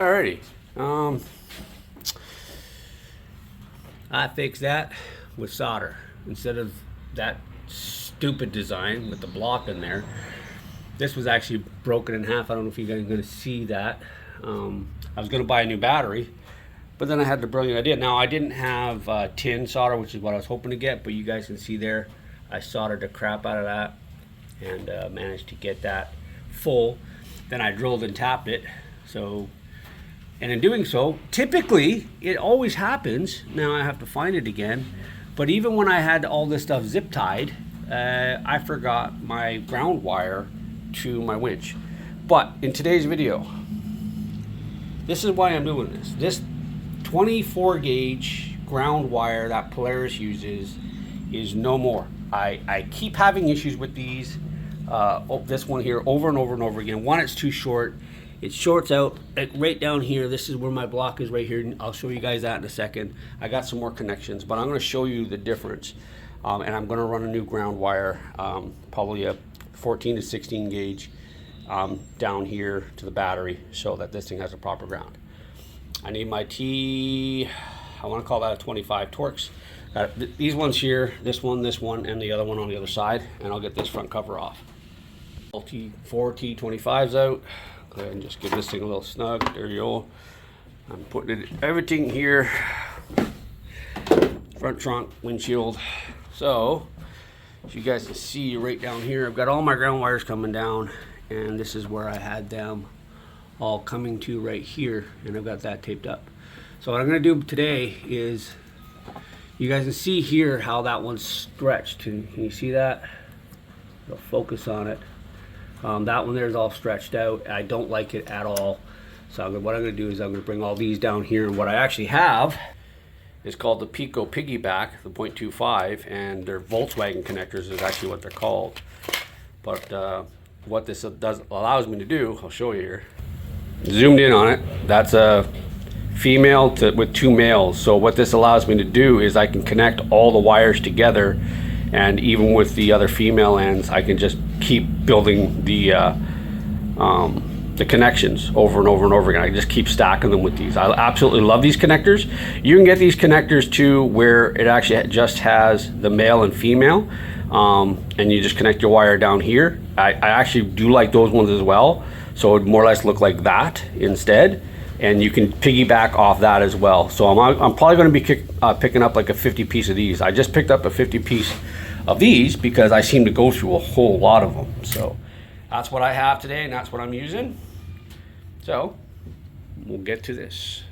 Alrighty, I fixed that with solder instead of that stupid design with the block in there. This was actually broken in half. I don't know if you guys are going to see that. I was going to buy a new battery, but then I had the brilliant idea. Now, I didn't have tin solder, which is what I was hoping to get, but you guys can see there, I soldered the crap out of that and managed to get that full. Then I drilled and tapped it. And in doing so, typically, it always happens. Now I have to find it again. But even when I had all this stuff zip tied, I forgot my ground wire to my winch. But in today's video, this is why I'm doing this. This 24 gauge ground wire that Polaris uses is no more. I keep having issues with these. This one here over and over and over again. One, it's too short. It shorts out right down here. This is where my block is right here. I'll show you guys that in a second. I got some more connections, but I'm going to show you the difference. And I'm going to run a new ground wire, probably a 14 to 16 gauge down here to the battery so that this thing has a proper ground. I need my I want to call that a 25 Torx. Got these ones here, this one, and the other one on the other side, and I'll get this front cover off. T4 T25s out. Go ahead and just give this thing a little snug. There you go. I'm putting everything here. Front trunk, windshield. So, as you guys can see right down here, I've got all my ground wires coming down, and this is where I had them all coming to right here, and I've got that taped up. So what I'm going to do today is, you guys can see here how that one's stretched. Can you see that? I'll focus on it. That one there is all stretched out. I don't like it at all. So what I'm going to do is I'm going to bring all these down here. And what I actually have is called the Pico Piggyback, the 0.25, and their Volkswagen connectors is actually what they're called. But what this allows me to do, I'll show you here. Zoomed in on it. That's a female with two males. So what this allows me to do is I can connect all the wires together. And even with the other female ends, I can just keep building the connections over and over and over again. I just keep stacking them with these. I absolutely love these connectors. You can get these connectors too where it actually just has the male and female, and you just connect your wire down here. I actually do like those ones as well. So it would more or less look like that instead. And you can piggyback off that as well. So I'm probably going to be picking up like a 50 piece of these. I just picked up a 50 piece of these because I seem to go through a whole lot of them. So that's what I have today, and that's what I'm using. So we'll get to this.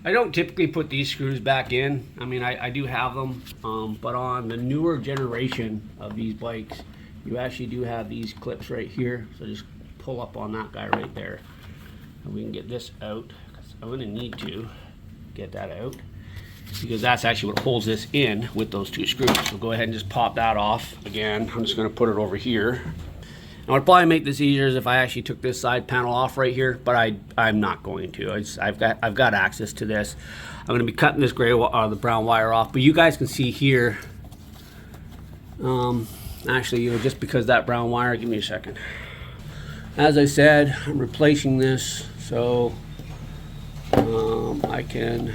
I don't typically put these screws back in. I mean, I do have them, but on the newer generation of these bikes, you actually do have these clips right here. So just pull up on that guy right there. And we can get this out, because I'm going to need to get that out, because that's actually what holds this in with those two screws. So go ahead and just pop that off. Again, I'm just going to put it over here. Now, I'd probably make this easier if I actually took this side panel off right here, but I'm not going to. I've got access to this. I'm going to be cutting this the brown wire off, but you guys can see here. Actually, just because that brown wire, give me a second. As I said, I'm replacing this, so I can,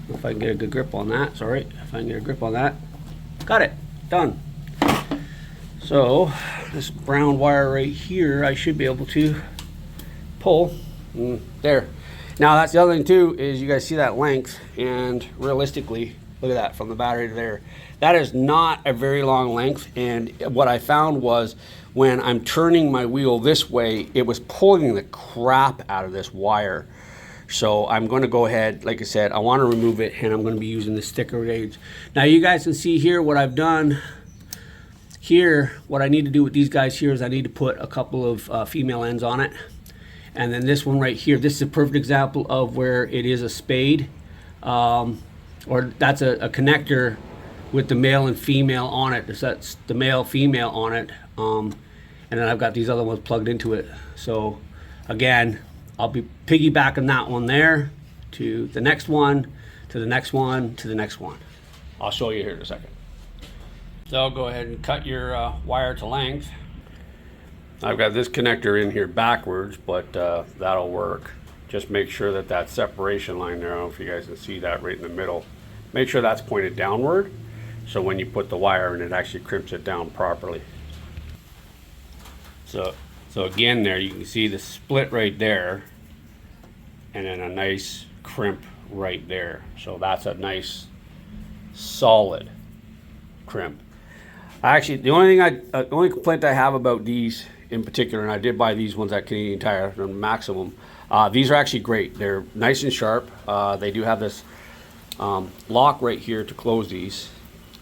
if I can get a good grip on that, sorry, if I can get a grip on that, got it, done. So this brown wire right here, I should be able to pull there. Now that's the other thing too, is you guys see that length, and realistically, look at that, from the battery to there. That is not a very long length, and what I found was when I'm turning my wheel this way, it was pulling the crap out of this wire. So I'm going to go ahead, like I said, I want to remove it, and I'm going to be using the sticker gauge. Now you guys can see here what I've done here. What I need to do with these guys here is I need to put a couple of female ends on it. And then this one right here, this is a perfect example of where it is a spade, or that's a connector with the male and female on it. So that's the male, female on it. And then I've got these other ones plugged into it. So again, I'll be piggybacking that one there to the next one, to the next one, to the next one. I'll show you here in a second. So go ahead and cut your wire to length. I've got this connector in here backwards, but that'll work. Just make sure that that separation line there, I don't know if you guys can see that right in the middle, make sure that's pointed downward, so when you put the wire in, it actually crimps it down properly. So again there, you can see the split right there, and then a nice crimp right there. So that's a nice solid crimp. Actually, the only complaint I have about these in particular, and I did buy these ones at Canadian Tire, the Maximum, these are actually great. They're nice and sharp. They do have this lock right here to close these,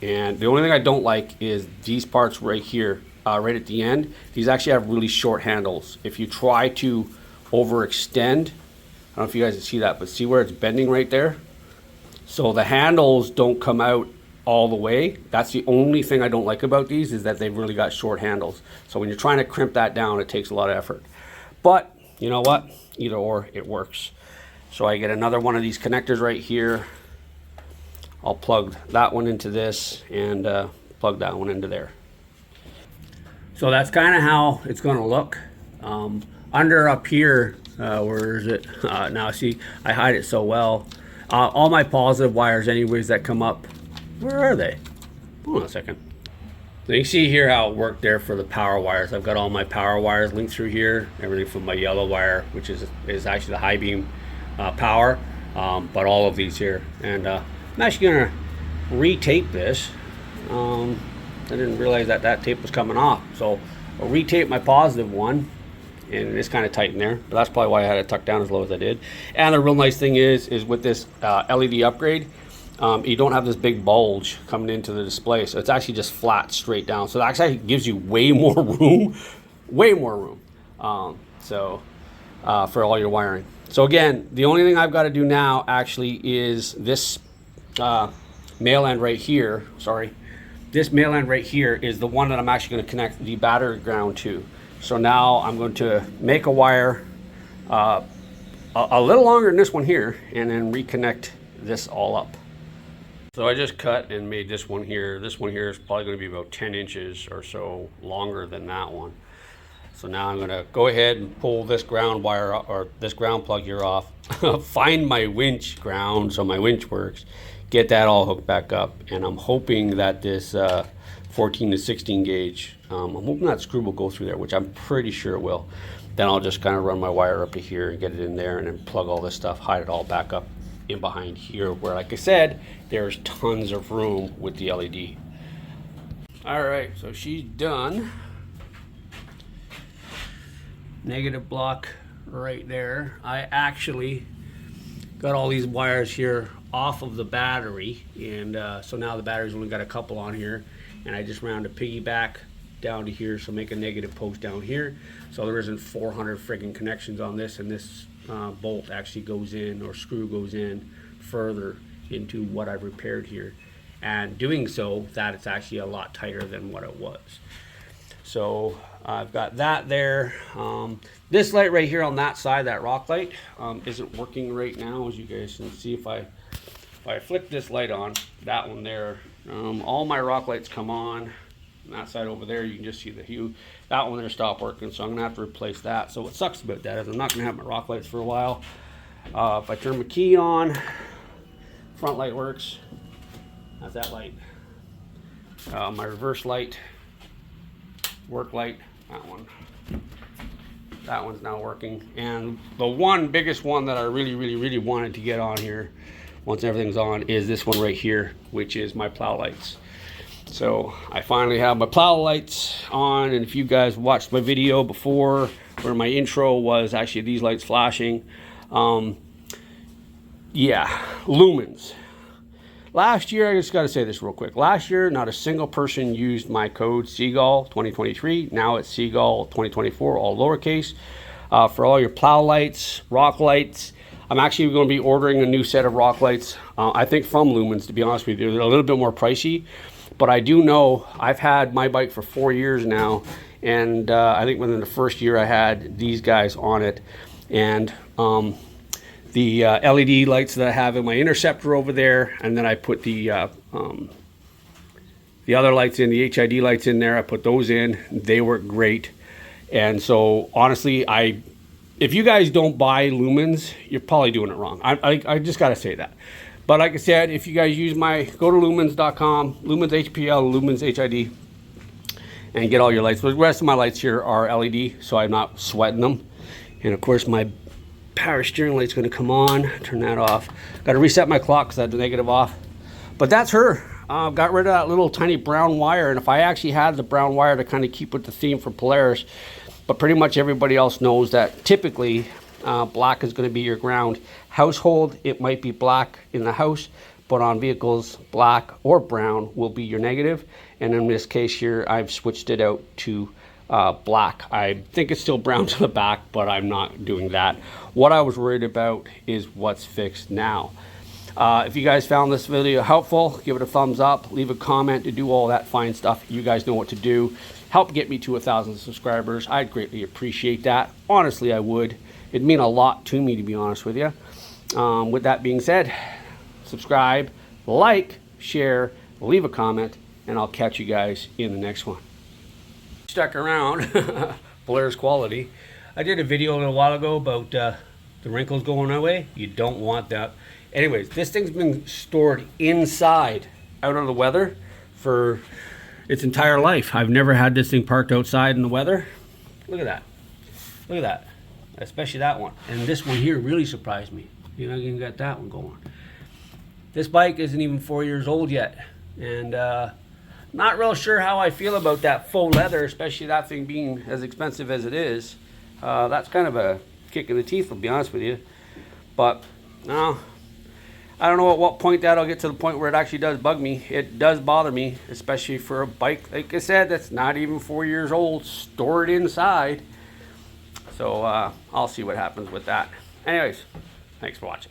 and the only thing I don't like is these parts right here, right at the end. These actually have really short handles. If you try to overextend, I don't know if you guys can see that, but see where it's bending right there? So the handles don't come out all the way. That's the only thing I don't like about these, is that they've really got short handles. So when you're trying to crimp that down, it takes a lot of effort. But you know what? Either or, it works. So I get another one of these connectors right here. I'll plug that one into this and plug that one into there. So that's kind of how it's going to look. Under up here, where is it? Now see, I hide it so well. All my positive wires anyways that come up, where are they? Hold on a second. So you can see here how it worked there for the power wires. I've got all my power wires linked through here, everything from my yellow wire, which is actually the high beam power, but all of these here. And I'm actually gonna retape this. I didn't realize that tape was coming off. So I'll retape my positive one, and it's kind of tight in there, but that's probably why I had it tucked down as low as I did. And the real nice thing is with this LED upgrade, you don't have this big bulge coming into the display, so it's actually just flat straight down. So that actually gives you way more room, for all your wiring. So again, the only thing I've got to do now actually is this male end right here. This male end right here is the one that I'm actually going to connect the battery ground to. So now I'm going to make a wire a little longer than this one here, and then reconnect this all up. So I just cut and made this one here. This one here is probably going to be about 10 inches or so longer than that one. So now I'm going to go ahead and pull this ground wire, or this ground plug here, off, find my winch ground so my winch works, get that all hooked back up, and I'm hoping that this 14 to 16 gauge, I'm hoping that screw will go through there, which I'm pretty sure it will. Then I'll just kind of run my wire up to here and get it in there, and then plug all this stuff, hide it all back up in behind here, where, like I said, there's tons of room with the LED. All right, so she's done. Negative block right there. I actually got all these wires here off of the battery, and so now the battery's only got a couple on here, and I just round a piggyback down to here, so make a negative post down here, so there isn't 400 friggin' connections on this, and this bolt actually goes in, or screw goes in further into what I've repaired here, and doing so that it's actually a lot tighter than what it was. So I've got that there. This light right here on that side, that rock light, isn't working right now, as you guys can see. If I flick this light on, that one there, all my rock lights come on. And that side over there, you can just see the hue. That one there stopped working, so I'm gonna have to replace that. So what sucks about that is I'm not gonna have my rock lights for a while. If I turn my key on, front light works. That's that light. My reverse light, work light, that one's now working. And the biggest one that I really wanted to get on here once everything's on is this one right here, which is my plow lights. So I finally have my plow lights on, and if you guys watched my video before where my intro was actually these lights flashing, yeah, lumens. Last year, I just got to say this real quick. Last year, not a single person used my code Seagull 2023. Now it's Seagull 2024, all lowercase. For all your plow lights, rock lights, I'm actually going to be ordering a new set of rock lights. I think from Lumens, to be honest with you. They're a little bit more pricey, but I do know I've had my bike for 4 years now, and I think within the first year I had these guys on it, and the LED lights that I have in my Interceptor over there, and then I put the other lights in, the HID lights in there. I put those in. They work great, And so honestly, if you guys don't buy lumens, you're probably doing it wrong. I just got to say that. But like I said, if you guys use go to lumens.com, lumens HPL, lumens HID, and get all your lights. The rest of my lights here are LED, so I'm not sweating them. And of course, my power steering light's going to come on. Turn that off. Got to reset my clock because I had the negative off. But that's her. Got rid of that little tiny brown wire. And if I actually had the brown wire to kind of keep with the theme for Polaris, but pretty much everybody else knows that typically black is going to be your ground. Household, it might be black in the house, but on vehicles, black or brown will be your negative. And in this case here, I've switched it out to black. I think it's still brown to the back, but I'm not doing that. What I was worried about is what's fixed now. If you guys found this video helpful, give it a thumbs up, leave a comment to do all that fine stuff. You guys know what to do. Help get me to 1,000 subscribers. I'd greatly appreciate that. Honestly, I would. It'd mean a lot to me, to be honest with you. With that being said, subscribe, like, share, leave a comment, and I'll catch you guys in the next one. Stuck around, Polaris quality. I did a video a little while ago about the wrinkles going away. You don't want that. Anyways, this thing's been stored inside, out of the weather, for its entire life. I've never had this thing parked outside in the weather. Look at that. Look at that. Especially that one. And this one here really surprised me. You know, you got that one going. This bike isn't even 4 years old yet. And not real sure how I feel about that faux leather, especially that thing being as expensive as it is. That's kind of a kick in the teeth, to be honest with you. But no, I don't know at what point that'll get to the point where it actually does bug me. It does bother me, especially for a bike, like I said, that's not even 4 years old, stored inside. So I'll see what happens with that. Anyways, thanks for watching.